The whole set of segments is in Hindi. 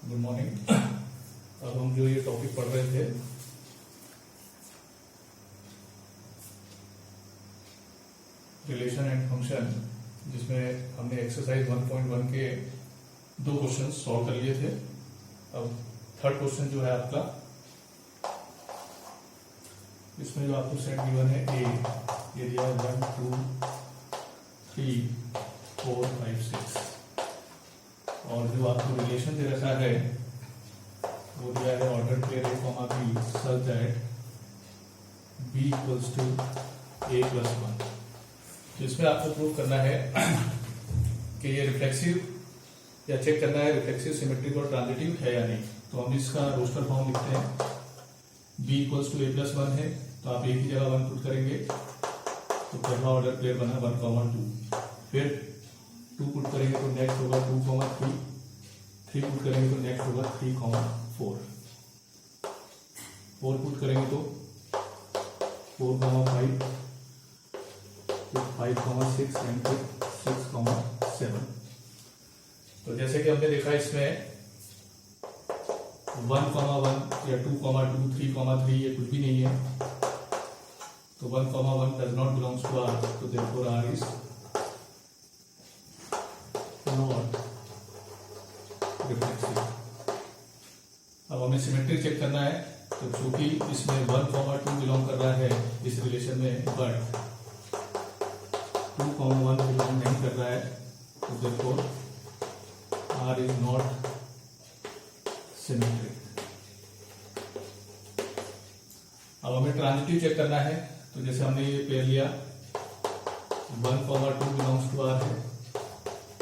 Good morning. अब हम जो ये टॉपिक पढ़ रहे थे रिलेशन एंड फंक्शन, जिसमें हमने एक्सरसाइज 1.1 के 2 क्वेश्चन सॉल्व कर लिए थे। अब थर्ड क्वेश्चन जो है आपका, इसमें जो आपको सेट गिवन है ए, ये दिया है 1 2 3 4 5 6, और जो आपको रिलेशन दे रखा है वो दिया है order pair a comma b such that b equals to a plus 1। तो इसमें आपको प्रूव करना है कि ये रिफ्लेक्सिव, या चेक करना है रिफ्लेक्सिव, सिमेट्रिक और ट्रांजिटिव है या नहीं। तो हम इसका रोस्टर फॉर्म लिखते हैं। b equals to a plus 1 है, तो आप एक ही जगह 1 पुट करेंगे, तो पहला ऑर्डर पेयर बना 1 कॉमा 2। फिर 2 पुट करेंगे तो नेक्स्ट होगा 2 कॉमा 3, 3 पुट करेंगे तो नेक्स्ट होगा 3 कॉमा 4, 4 पुट करेंगे तो 4 कॉमा 5, फिर 5 कॉमा 6 एंड फिर 6 कॉमा 7। तो जैसे कि हमने देखा इसमें 1 कॉमा 1 या 2 कॉमा 2, 3 कॉमा 3 ये कुछ भी नहीं है। तो 1 comma 1 does not belongs to R, तो therefore R is not reflexive. अब हमें सिमेट्री चेक करना है, तो चूंकि इसमें 1 कॉमा 2 बिलोंग कर रहा है इस रिलेशन में, बट 2 कॉमा 1 बिलोंग नहीं कर रहा है, तो therefore R is not symmetric. अब हमें ट्रांजिटिव चेक करना है, तो जैसे हमने ये पेयर लिया 1 कॉमा 2 बिलोंग्स टू आर है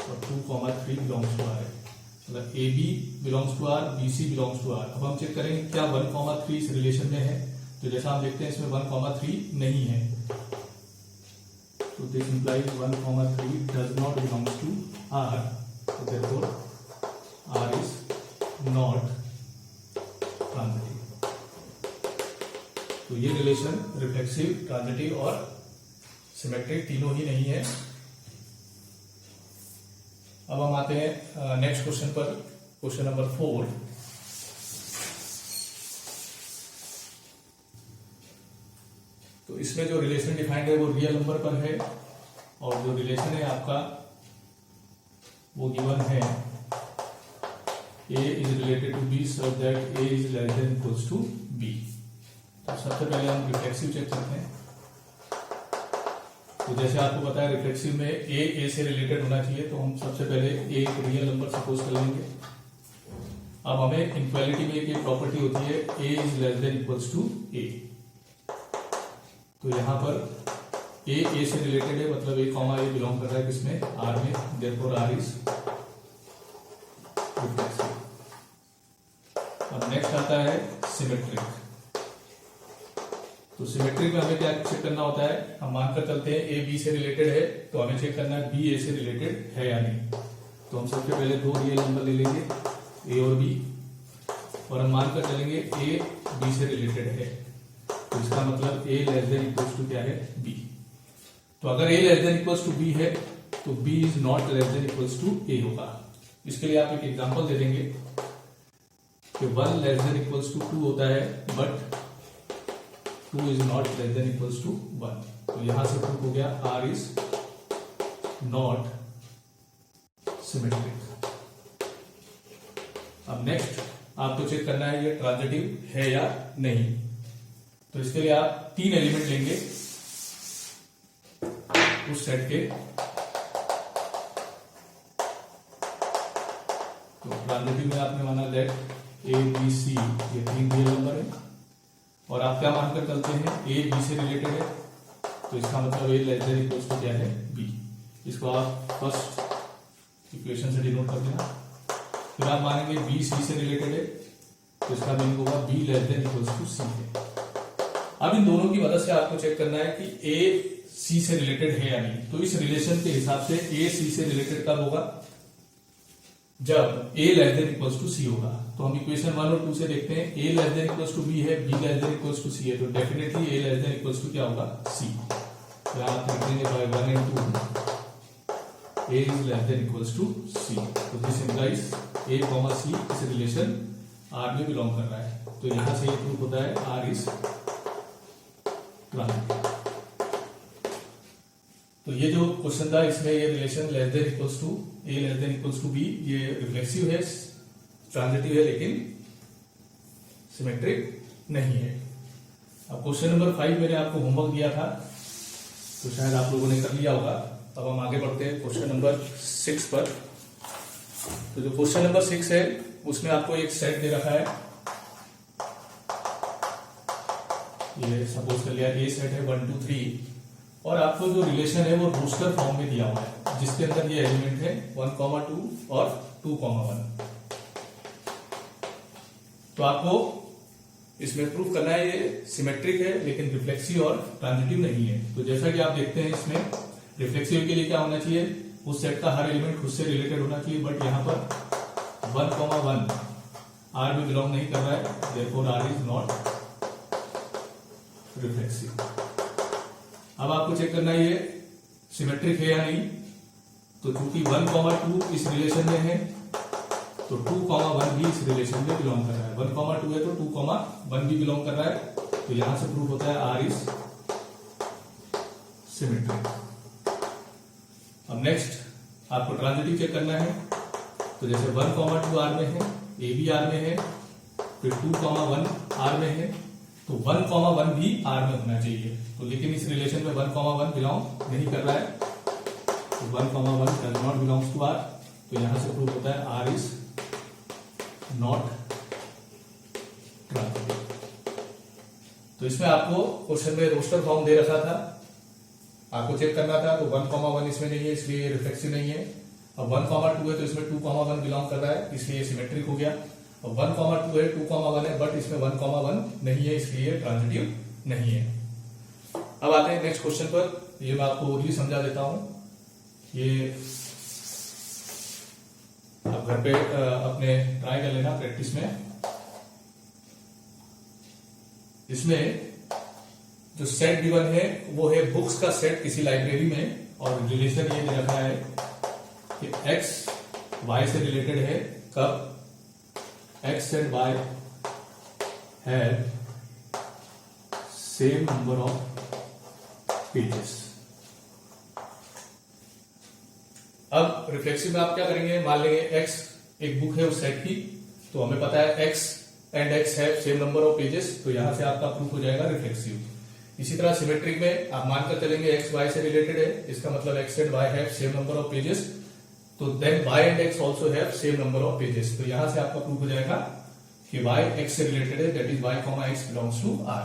और 2 कॉमा 3 बिलोंग्स टू आर है, मतलब a b belongs to R, b c belongs to R. अब हम चेक करेंगे क्या 1 कॉमा 3 इस रिलेशन में है। तो जैसा हम देखते हैं इसमें 1 कॉमा 3 नहीं है, तो this implies 1 comma 3 does not belongs to R, तो therefore R is not transitive. तो ये रिलेशन रिफ्लेक्सिव, ट्रांजिटिव और सिमेट्रिक तीनों ही नहीं है। अब हम आते हैं नेक्स्ट क्वेश्चन पर, क्वेश्चन नंबर 4। तो इसमें जो रिलेशन डिफाइंड है वो रियल नंबर पर है, और जो रिलेशन है आपका वो गिवन है a is related to b such that a is less than equals to b। तो सबसे पहले हम रिफ्लेक्सिव चेक करते हैं। तो जैसे आपको पता है रिफ्लेक्सिव में a से रिलेटेड होना चाहिए, तो हम सबसे पहले a एक रियल नंबर सपोज कर लेंगे। अब हमें इनक्वालिटी में एक प्रॉपर्टी होती है a is less than equals to a। तो यहाँ पर a से रिलेटेड है, मतलब a कॉमा a बिलोंग कर रहा है किसमें, r में, देयरफॉर r इज रिफ्लेक्सिव। अब नेक्स्ट आता है सिमेट्रिक। तो सिमेट्रिक में हमें क्या चेक करना होता है, हम मानकर चलते हैं ए बी से रिलेटेड है, तो हमें चेक करना है बी ए से रिलेटेड है या नहीं। तो हम सबसे पहले 2 रियल नंबर ले लेंगे ए और बी, और हम मानकर चलेंगे ए बी से रिलेटेड है, तो इसका मतलब A less than equals to क्या है, बी। तो अगर A less than equals to B है तो B is not less than equals to A होगा। इसके लिए आप एक एग्जांपल दे देंगे कि 1 लेस देन इक्वल्स टू 2 होता है, but 2 is not less than equals to 1। तो यहां से प्रूफ हो गया R इज नॉट सिमेट्रिक। अब नेक्स्ट आपको चेक करना है ये ट्रांजिटिव है या नहीं। तो इसके लिए आप 3 एलिमेंट लेंगे उस सेट के। तो ट्रांजिटिव में आपने माना दैट ए बी सी ये 3 रियल नंबर है, और आप क्या मानकर चलते हैं ए बी से रिलेटेड है, तो इसका मतलब A less than equals to क्या है, बी। इसको आप फर्स्ट इक्वेशन से डिनोट कर देना। फिर आप मानेंगे बी सी से रिलेटेड है, तो इसका मीनिंग होगा B less than equals to C है। अब इन दोनों की मदद से आपको चेक करना है कि ए सी से रिलेटेड है या नहीं। तो इस रिलेशन के हिसाब से ए सी से रिलेटेड कब होगा, जब a less than equals to C होगा। तो हम इक्वेशन 1 और 2 से देखते हैं, a less than equals to b है, b less than equals to c है, तो definitely a less than equals to क्या होगा, c। तो आप लिखेंगे by 1 and 2 a is less than equals to c। तो दिस implies ए कॉमा सी इस रिलेशन आर में बिलोंग कर रहा है। तो यहां से ये प्रूफ होता है आर इज ट्रांजिटिव। तो ये जो क्वेश्चन था इसमें ये relation less than equals to a less than equals to b, ये रिफ्लेक्सिव है, ट्रांजिटिव है, लेकिन सिमेट्रिक नहीं है। अब क्वेश्चन नंबर 5 मैंने आपको होमवर्क दिया था, तो शायद आप लोगों ने कर लिया होगा। अब हम आगे बढ़ते हैं क्वेश्चन नंबर 6 पर। तो जो क्वेश्चन नंबर 6 है उसमें आपको एक सेट दे रखा है, ये सपोज कर लिया ए सेट है 1 2 3, और आपको जो रिलेशन है वो रोस्टर फॉर्म में दिया हुआ है, जिसके अंदर ये एलिमेंट है 1, 2 और 2, 1। तो आपको इसमें प्रूफ करना है ये सिमेट्रिक है लेकिन रिफ्लेक्सिव और ट्रांजिटिव नहीं है। तो जैसा कि आप देखते हैं इसमें रिफ्लेक्सिव के लिए क्या होना चाहिए, उस सेट का हर एलिमेंट खुद से रिलेटेड होना चाहिए, बट यहाँ पर 1, 1 आर में बिलोंग नहीं कर रहा है, therefore R is not reflexive. अब आपको चेक करना है ये सिमेट्रिक है या नहीं। तो चूंकि 1, 2 इस रिलेशन में है, तो 2, 1 भी इस रिलेशन में बिलोंग कर रहा है। 1, 2 है तो 2, 1 भी बिलोंग कर रहा है। तो यहां से प्रूफ होता है आर इज सिमेट्रिक। अब नेक्स्ट आपको ट्रांजिटिव चेक करना है। तो जैसे 1, 2 आर में है, ए भी आर में है, फिर 2, 1 आर में है, तो 1, 1 भी आर में होना चाहिए। तो लेकिन इस रिलेशन में 1, 1 बिलोंग नहीं कर रहा है, तो 1, 1 does not belongs to R. तो यहां से प्रूफ होता है आर इज नॉट ट्रांजिटिव। तो इसमें आपको क्वेश्चन में रोस्टर फॉर्म दे रखा था, आपको चेक करना था। तो 1, 1 इसमें नहीं है, इसलिए रिफ्लेक्सिव नहीं है। अब 1, 2 है तो इसमें 2, 1 बिलोंग कर रहा है, इसलिए सिमेट्रिक हो गया। अब 1, 2 है, 2, 1 है, बट इसमें 1, 1 नहीं है, इसलिए ट्रांजिटिव नहीं है। अब आते हैं नेक्स्ट क्वेश्चन पर। ये मैं आपको और भी समझा देता हूं। ये आप घर पे अपने ट्राई कर लेना प्रैक्टिस में। इसमें जो सेट गिवन है वो है बुक्स का सेट किसी लाइब्रेरी में, और रिलेशन ये दे रखा है कि x y से रिलेटेड है कब x and y have same number of pages। अब रिफ्लेक्सिव में आप क्या करेंगे, मान लेंगे x एक बुक है उस सेट की, तो हमें पता है x and x have same number of pages, तो यहां से आपका प्रूफ हो जाएगा रिफ्लेक्सिव। इसी तरह सिमेट्रिक में आप मानकर चलेंगे x y से रिलेटेड है, इसका मतलब x and y have same number of pages, तो then y and x also have same number of pages. तो यहां से आपका प्रूफ हो जाएगा कि y x से रिलेटेड है, that is y, x belongs to r।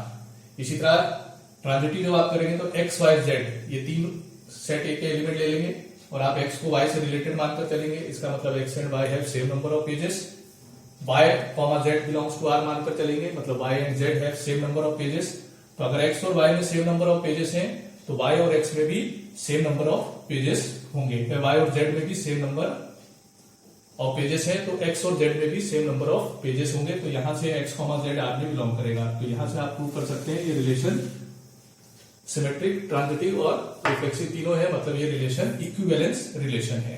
इसी तरह ट्रांजिटिव जब आप करेंगे तो x y z ये तीन सेट एक एलिमेंट ले लेंगे और आप x को y से रिलेटेड मानकर चलेंगे, इसका मतलब x and y have same number of pages. y, z belongs to r मानकर चलेंगे, मतलब y and z have same number of pages. तो अगर x और y में सेम नंबर ऑफ पेजेस हैं तो y और x में भी सेम नंबर ऑफ पेजेस होंगे। y और z में भी सेम नंबर ऑफ पेजेस है तो x और z में भी सेम नंबर ऑफ पेजेस होंगे। तो यहां से x, z r में बिलोंग करेगा। तो यहां से आप प्रूव कर सकते हैं ये रिलेशन सिमेट्रिक, ट्रांजिटिव और रिफ्लेक्सिव तीनों है, मतलब ये रिलेशन इक्विवेलेंस रिलेशन है।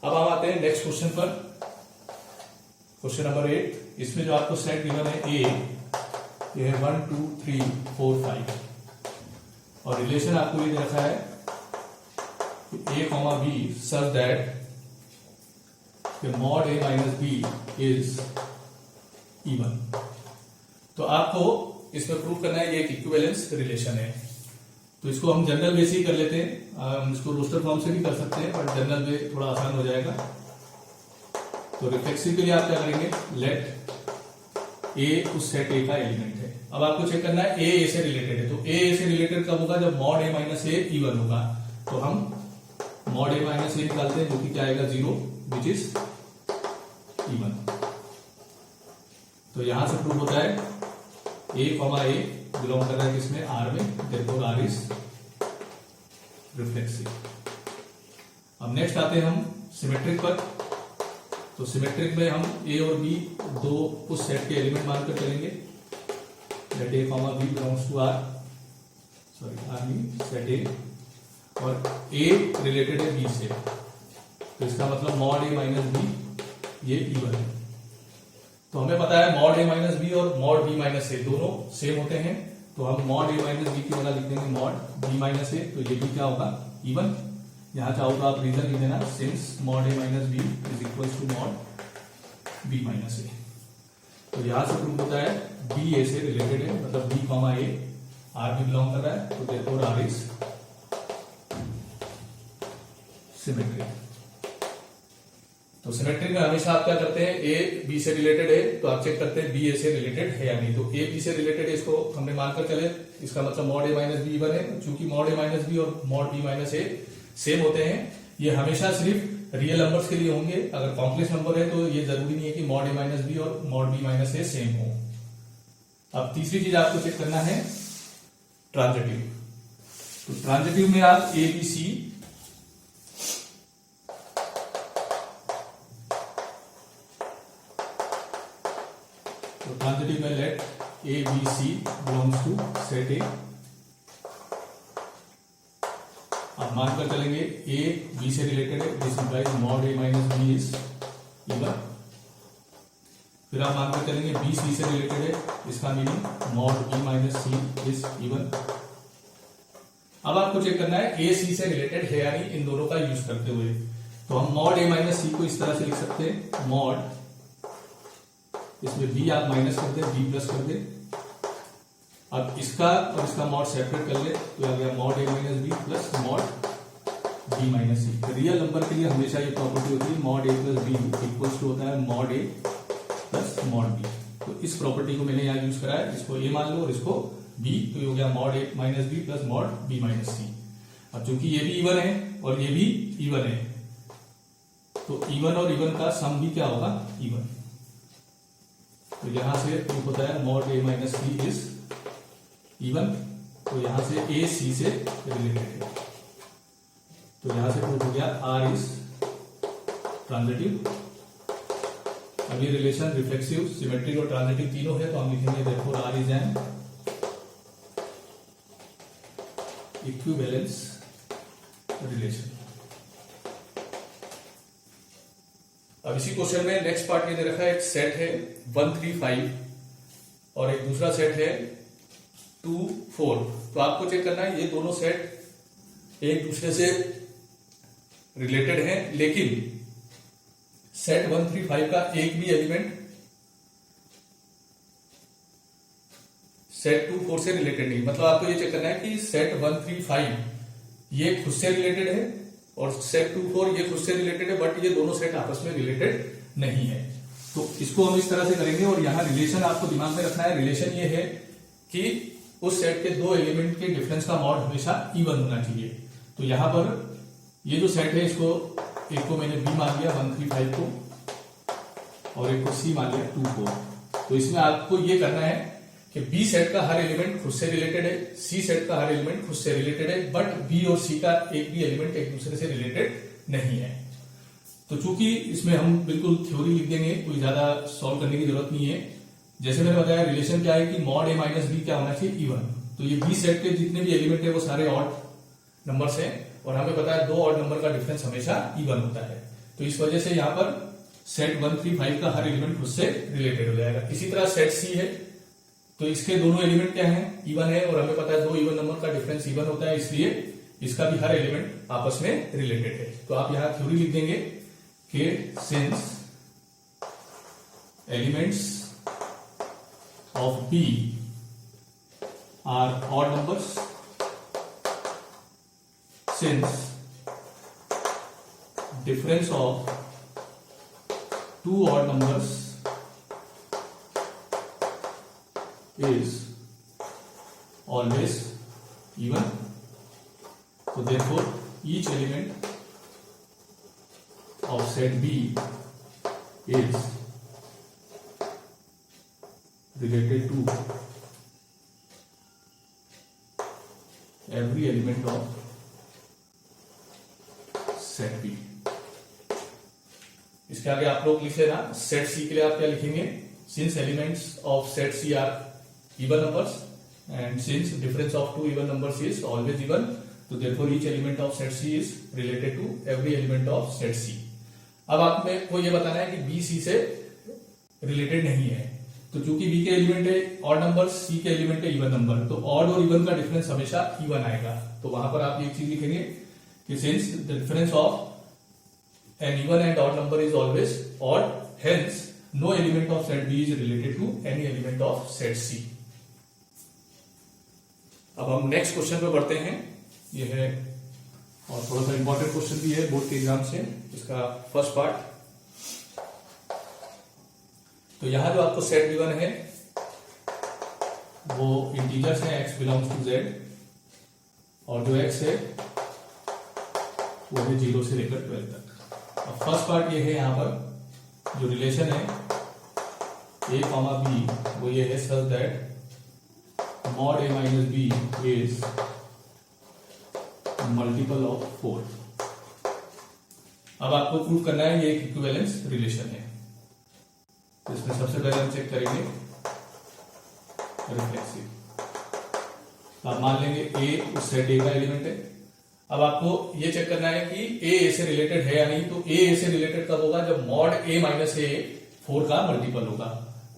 अब हम आते हैं नेक्स्ट क्वेश्चन पर, क्वेश्चन नंबर 8। इसमें जो आपको सेट गिवन है ए, ये है 1 2 3 4 5, और रिलेशन आपको ये दे रखा है a, b such that mod a minus b is even। तो आपको इसमें प्रूव करना है ये एक इक्विवेलेंस रिलेशन है। तो इसको हम जनरल वे से ही कर लेते हैं, हम इसको रोस्टर फॉर्म से भी कर सकते हैं, बट जनरल वे थोड़ा आसान हो जाएगा। तो रिफ्लेक्सिव के लिए आप क्या करेंगे, लेट a उस सेट a का एलिमेंट है। अब आपको चेक करना है a से रिलेटेड है, तो a से रिलेटेड कब होगा, जब mod a minus a even होगा। तो हम mod a माइनस a निकालते हैं, जो कि क्या आएगा 0, विच इज इवन। तो यहां से प्रूव होता है a, बिलोंग कर रहा है किसमें, r में, therefore r इज रिफ्लेक्सिव। अब नेक्स्ट आते हैं हम सिमेट्रिक पर। तो सिमेट्रिक में हम a और b दो उस सेट के एलिमेंट मानकर चलेंगे, let a, b belongs to r, sorry r mean set a, और a रिलेटेड है b से, तो इसका मतलब mod a माइनस b ये इवन है। तो हमें पता है मॉड ए माइनस बी और मॉड बी माइनस ए दोनों सेम होते हैं, तो हम मॉड ए माइनस बी की जगह लिख देंगे मॉड बी माइनस ए, तो ये भी क्या होगा इवन। यहां चाहो तो आप रीजन लिख देना, since mod A minus B is equal to mod B minus A. तो यहां से प्रूव होता है बी ए से रिलेटेड है, मतलब बी कॉमा ए आर में बिलोंग कर रहा है, तो देयरफॉर आर इज सिमेट्रिक। तो सिमेट्रिक में हमेशा आप क्या करते हैं, ए बी से रिलेटेड है तो आप चेक करते हैं बी ए से रिलेटेड है या नहीं। तो ए बी से रिलेटेड है, इसको हमने मानकर चले, इसका मतलब mod A minus be even है। चूंकि मॉड ए माइनस बी और मॉड बी माइनस ए सेम होते हैं, ये हमेशा सिर्फ रियल नंबर्स के लिए होंगे। अगर कॉम्प्लेक्स नंबर है तो ये जरूरी नहीं है कि मॉड ए माइनस बी और मॉड बी माइनस ए सेम हो। अब तीसरी चीज आपको चेक करना है ट्रांजिटिव। तो ट्रांजिटिव में आप ए बी सी ट्रांजिटिव में let a b c belongs to set a. आप मानकर चलेंगे ए बी से रिलेटेड है, this implies mod A minus B is even. फिर आप मानकर चलेंगे बी सी से रिलेटेड है, इसका meaning mod B minus c is even. अब आपको चेक करना है ए सी से रिलेटेड है या नहीं इन दोनों का यूज करते हुए। तो हम मॉड ए माइनस सी को इस तरह से लिख सकते हैं, मॉड इसमें बी आप माइनस कर दे, बी प्लस कर दे। अब इसका और इसका मॉड सेपरेट कर ले तो आ गया मॉड ए minus B plus mod B minus C. Real number के लिए हमेशा ये प्रॉपर्टी होती है, mod A plus B equals to होता है mod A plus mod B. तो इस प्रॉपर्टी को मैंने यहाँ यूज करा है, इसको ए मान लो और इसको बी, तो ये हो गया मॉड ए minus B plus mod B minus C. अब चूंकि ये भी इवन है और ये भी इवन है, तो इवन और इवन का सम भी क्या होगा इवन। तो यहां से प्रूफ होता है mod A minus B is even. तो यहां से ए सी से रिलेटेड है, तो यहां से प्रूफ हो गया आर इज ट्रांजिटिव। अब ये रिलेशन रिफ्लेक्सिव, सिमेट्रिक और ट्रांजिटिव तीनों है, तो हम लिखेंगे therefore R is an equivalence relation. अब इसी क्वेश्चन में नेक्स्ट पार्ट में दे रखा है, एक सेट है 1 3 5 और एक दूसरा सेट है 2 4। तो आपको चेक करना है ये दोनों सेट एक दूसरे से रिलेटेड हैं, लेकिन सेट 1 3 5 का एक भी एलिमेंट सेट 2 4 से रिलेटेड नहीं। मतलब आपको ये चेक करना है कि सेट 1 3 5 ये खुद से रिलेटेड है और सेट 2 4 ये खुद से रिलेटेड है, बट ये दोनों सेट आपस में रिलेटेड नहीं है। तो इसको हम इस तरह से करेंगे और यहाँ रिलेशन आपको दिमाग में रखना है। रिलेशन ये है कि उस सेट के दो एलिमेंट के डिफरेंस का मॉड हमेशा इवन होना चाहिए। तो यहां पर ये जो सेट है, इसको एक को मैंने बी मान लिया 1 3 5 को, और एक को सी मान लिया 2 4। तो इसमें आपको ये करना है कि बी सेट का हर एलिमेंट खुद से रिलेटेड है, सी सेट का हर एलिमेंट खुद से रिलेटेड है, बट बी और सी का एक भी एलिमेंट एक दूसरे से रिलेटेड नहीं है। तो चूंकि इसमें हम बिल्कुल थ्योरी लिख देंगे, कोई ज्यादा सॉल्व करने की जरूरत नहीं है। जैसे मैंने बताया रिलेशन क्या है कि मॉड ए माइनस बी क्या होना चाहिए इवन। तो ये बी सेट के जितने भी एलिमेंट है वो सारे ऑड नंबर्स हैं, और हमें पता है दो ऑड नंबर का डिफरेंस हमेशा इवन होता है। तो इस वजह से यहाँ पर सेट 1 3 5 का हर एलिमेंट खुद से रिलेटेड हो जाएगा। इसी तरह सेट सी है, तो इसके दोनों एलिमेंट क्या है इवन है, और हमें पता है दो इवन नंबर का डिफरेंस इवन होता है, इसलिए इसका भी हर एलिमेंट आपस में रिलेटेड है। तो आप यहाँ थ्योरी लिख देंगे कि since elements of B are odd numbers, since difference of two odd numbers is always even, so therefore each element of set B is related to every element of set B। इसके आगे आप लोग लिख लेना, सेट सी के लिए आप क्या लिखेंगे, since elements of set C are even numbers and since difference of two even numbers is always even, तो therefore each element of set C is related to every element of set C. अब आप में को ये बताना है कि बी सी से रिलेटेड नहीं है। तो चूंकि बी के एलिमेंट है ऑड नंबर, सी के एलिमेंट है इवन नंबर, तो ऑड और इवन का डिफरेंस हमेशा इवन आएगा। तो वहां पर आप एक चीज लिखेंगे कि since the difference of an even and odd number is always odd, hence no element of set B is related to any element of set C. अब हम नेक्स्ट क्वेश्चन पे बढ़ते हैं। ये है और थोड़ा सा इंपॉर्टेंट क्वेश्चन भी है बोर्ड के एग्जाम से, इसका फर्स्ट पार्ट। तो यहां जो आपको सेट गिवन है वो इंटीजर्स है, x बिलोंग्स टू z, और जो x है वो है 0 से लेकर 12 तक। अब फर्स्ट पार्ट ये है, यहां पर जो रिलेशन है a, b वो ये है such that mod a minus b is multiple of 4। अब आपको प्रूव करना है ये एक इक्विवेलेंस रिलेशन है। तो इसमें सबसे पहले हम चेक करेंगे रिफ्लेक्सिव। आप मान लेंगे a उस सेट a का एलिमेंट है। अब आपको ये चेक करना है कि a से रिलेटेड है या नहीं। तो a से रिलेटेड कब होगा? जब मॉड a माइनस a 4 का मल्टीपल होगा।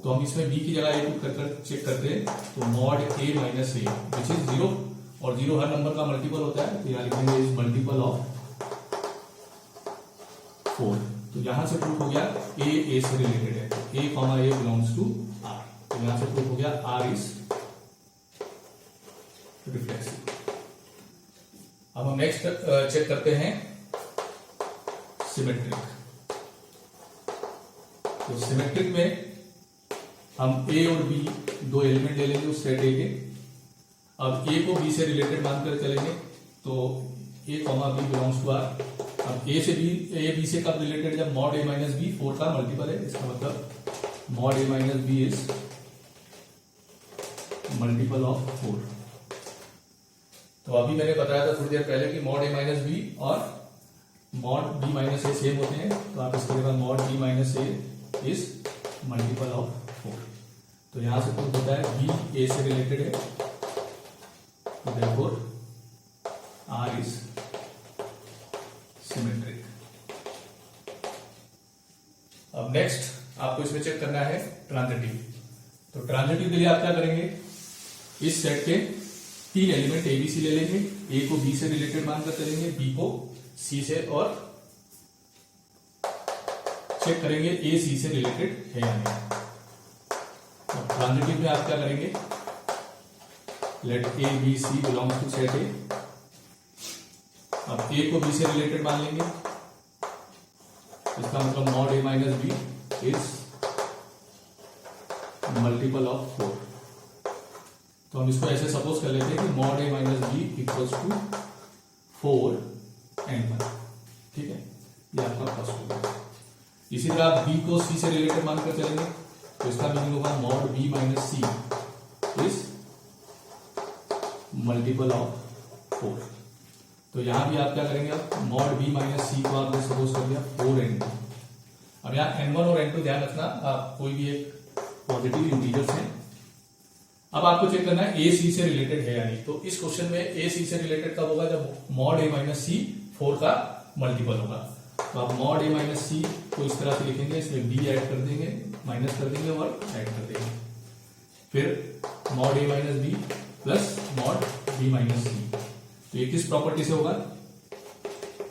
तो हम इसमें b की जगह a पुट कर चेक करते हैं। तो mod a minus a which is 0, और 0 हर नंबर का मल्टीपल होता है। तो यहाँ लिखेंगे इज मल्टीपल ऑफ 4। तो यहां से प्रूफ हो गया a से रिलेटेड है। तो a बिलोंग्स टू r। तो यहां से प्रूफ हो गया r इज रिफ्लेक्सिव। अब हम नेक्स्ट चेक करते हैं सिमेट्रिक। तो सिमेट्रिक में हम a और b दो एलिमेंट ले लेंगे उस सेट a के। अब a को b से रिलेटेड मानकर चलेंगे। तो a, b belongs to r। अब a से b से कब रिलेटेड? जब मॉड a माइनस b 4 का मल्टीपल है। इसका मतलब mod a minus b is multiple of 4। तो अभी मैंने बताया था थोड़ी देर पहले कि मॉड a माइनस b और mod b minus a same होते हैं। तो आप इसके जगह mod b minus a is multiple of 4। तो यहां से प्रूफ होता है b a से रिलेटेड है। तो therefore r is सिमेट्रिक। अब नेक्स्ट आपको इसमें चेक करना है ट्रांजिटिव। तो ट्रांजिटिव के लिए आप क्या करेंगे? इस सेट के 3 एलिमेंट ए बी सी ले लेंगे। ए को बी से रिलेटेड मानकर चलेंगे, बी को सी से, और चेक करेंगे ए सी से रिलेटेड है या नहीं। ट्रांजिटिव में आप क्या करेंगे? Let a b c belongs to set a. अब a को b से रिलेटेड मान लेंगे। इसका मतलब mod a minus b is multiple of 4। तो हम इसको ऐसे सपोज कर लेते हैं कि mod a minus b equals to 4 and 1। ठीक है, ये आपका फर्स्ट हो गया। इसी तरह आप b को c से रिलेटेड मानकर चलेंगे। तो इसका मीनिंग होगा mod b minus c is multiple of 4। तो यहां भी आप क्या करेंगे? आप मॉड b माइनस सी को आपने सपोज कर दिया 4n2। अब यहाँ n1 और n2 ध्यान रखना, आप कोई भी एक पॉजिटिव इंटीजर्स हैं। अब आपको चेक करना है a c से रिलेटेड है या नहीं। तो इस क्वेश्चन में a c से रिलेटेड कब होगा? जब मॉड a माइनस सी 4 का मल्टीपल होगा। तो आप मॉड a माइनस सी को इस तरह से लिखेंगे, इसमें b ऐड कर देंगे, माइनस कर देंगे और ऐड कर देंगे। फिर mod a minus b plus mod b minus C. तो ये किस प्रॉपर्टी से होगा?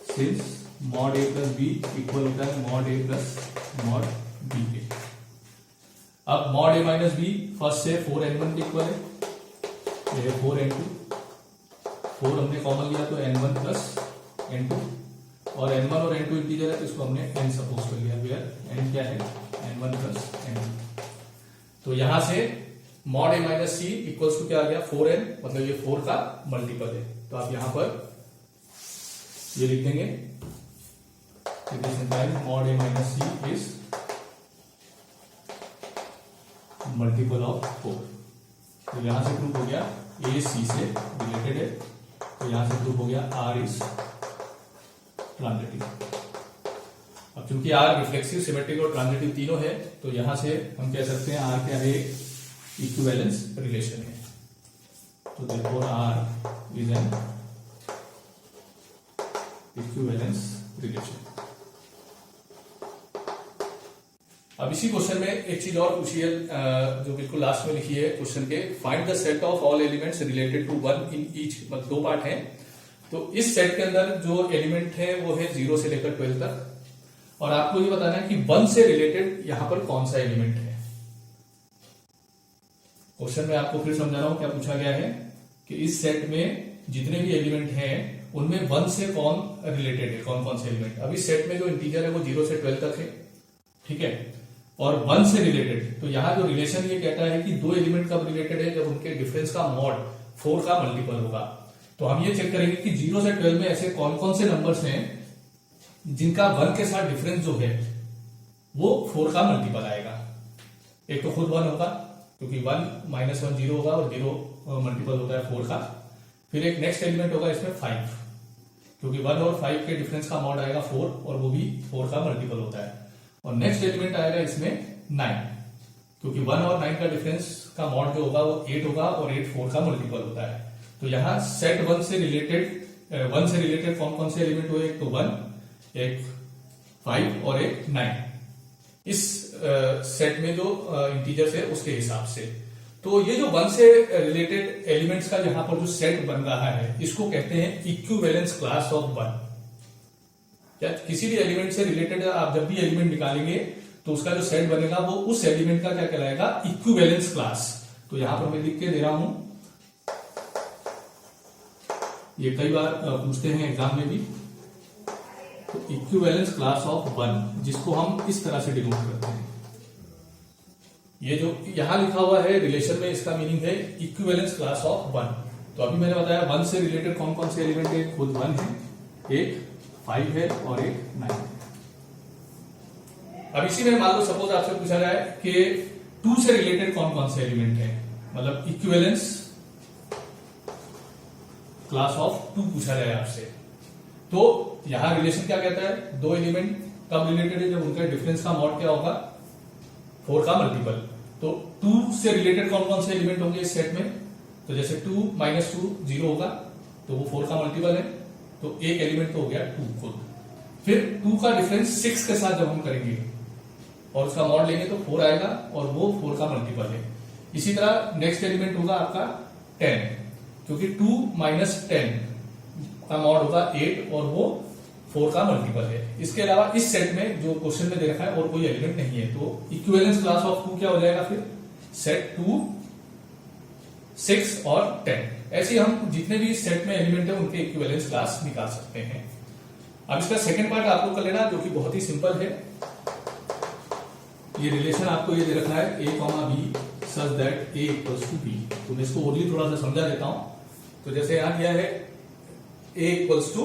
Since mod a plus B equal होता है mod a plus mod B के। अब mod a minus B first से 4n1 के इक्वल है। ये 4n2, 4 हमने कॉमन लिया तो n1 प्लस n2, और n1 और n2 इंटीजर है तो इसको हमने n सपोज कर लिया। वेयर n क्या है? n1 plus n2। तो यहां से mod a minus c equals to क्या आ गया? 4n, मतलब ये 4 का मल्टीपल है। तो आप यहां पर ये लिख देंगे mod a minus c is multiple of 4। तो यहां से प्रूफ हो गया a c से रिलेटेड है। तो यहां से प्रूफ हो गया r इज ट्रांजिटिव। अब चूंकि r रिफ्लेक्सिव, सिमेट्रिक और ट्रांजिटिव तीनों है, तो यहां से हम कह सकते हैं r क्या है? इक्विवेलेंस रिलेशन है। तो therefore r is an equivalence relation। अब इसी क्वेश्चन में एक चीज और पूछी है जो बिल्कुल लास्ट में लिखी है क्वेश्चन के, find the set of all elements related to 1 in each, मतलब 2 पार्ट हैं। तो इस सेट के अंदर जो एलिमेंट है वो है 0 से लेकर 12 तक, और आपको ये बताना है कि 1 से रिलेटेड यहां पर कौन सा एलिमेंट है। क्वेश्चन में आपको फिर समझा रहा हूं क्या पूछा गया है कि इस सेट में जितने भी एलिमेंट हैं उनमें 1 से कौन रिलेटेड है, कौन कौन से एलिमेंट। अभी सेट में जो इंटीजर है वो 0 से 12 तक है, ठीक है, और 1 से रिलेटेड। तो यहां जो रिलेशन ये कहता है कि 2 एलिमेंट कब रिलेटेड है, जब उनके डिफरेंस का मॉड 4 का मल्टीपल होगा। तो हम ये चेक करेंगे कि 0 से 12 में ऐसे कौन कौन से नंबर्स हैं जिनका 1 के साथ डिफरेंस जो है वो 4 का मल्टीपल आएगा। एक तो खुद 1 होगा क्योंकि 1 माइनस 1 0 होगा और 0 मल्टीपल होता है 4 का। फिर एक नेक्स्ट एलिमेंट होगा इसमें 5, क्योंकि 1 और 5 के डिफरेंस का मॉड आएगा 4 और वो भी 4 का मल्टीपल होता है। और नेक्स्ट एलिमेंट आएगा इसमें 9, क्योंकि 1 और 9 का डिफरेंस का मॉड जो होगा वो 8 होगा और 8 4 का मल्टीपल होता है। तो यहां सेट 1 से रिलेटेड कौन कौन से एलिमेंट हुए, एक तो 1, एक 5 और एक 9, इस सेट में जो इंटीजर्स है उसके हिसाब से। तो ये जो 1 से रिलेटेड एलिमेंट्स का यहाँ पर जो सेट बन रहा है इसको कहते हैं इक्विवेलेंस क्लास ऑफ 1। या किसी भी एलिमेंट से रिलेटेड आप जब भी एलिमेंट निकालेंगे तो उसका जो सेट बनेगा वो उस एलिमेंट का क्या कहलाएगा, इक्विवेलेंस क्लास। तो यहां पर मैं लिख के दे रहा हूं, ये कई बार पूछते हैं एग्जाम में भी। तो इक्विवेलेंस क्लास ऑफ 1 जिसको हम इस तरह से डिनोट करते हैं, ये जो यहां लिखा हुआ है रिलेशन में इसका मीनिंग है इक्विवेलेंस क्लास ऑफ 1। तो अभी मैंने बताया 1 से रिलेटेड कौन कौन से एलिमेंट है, खुद 1 है, एक 5 है और एक 9। अब इसी में मान लो सपोज आपसे पूछा जाए कि 2 से रिलेटेड कौन कौन से एलिमेंट है, मतलब इक्विवेलेंस क्लास ऑफ 2 पूछा जाए आपसे। तो यहां रिलेशन क्या कहता है, 2 एलिमेंट कब रिलेटेड है, जब उनका डिफरेंस का मॉड क्या होगा, 4 का मल्टीपल। तो 2 से रिलेटेड कौन कौन से एलिमेंट होंगे इस सेट में, तो जैसे 2 माइनस 2 0 होगा तो वो 4 का मल्टीपल है, तो एक एलिमेंट तो हो गया 2 खुद। फिर 2 का डिफरेंस 6 के साथ जब हम करेंगे और उसका मॉड लेंगे तो 4 आएगा और वो 4 का मल्टीपल है। इसी तरह नेक्स्ट एलिमेंट होगा आपका 10, क्योंकि 2 माइनस 10 का मॉड होगा 8 और वो 4 का मल्टीपल है। इसके अलावा इस सेट में जो क्वेश्चन में दे रखा है और कोई एलिमेंट नहीं है, तो इक्विवेलेंस क्लास ऑफ 2 क्या हो जाएगा फिर, सेट 2 6 और 10। ऐसे हम जितने भी सेट में एलिमेंट है उनके इक्विवेलेंस क्लास निकाल सकते हैं। अब इसका सेकंड पार्ट आप लोग कर लेना, जो कि बहुत ही सिंपल है। ये रिलेशन आपको ये दे रखा है a, b such that a equals to b। तो मैं इसको ओनली थोड़ा सा समझा देता हूं। तो जैसे यहां दिया है a इक्वल्स टू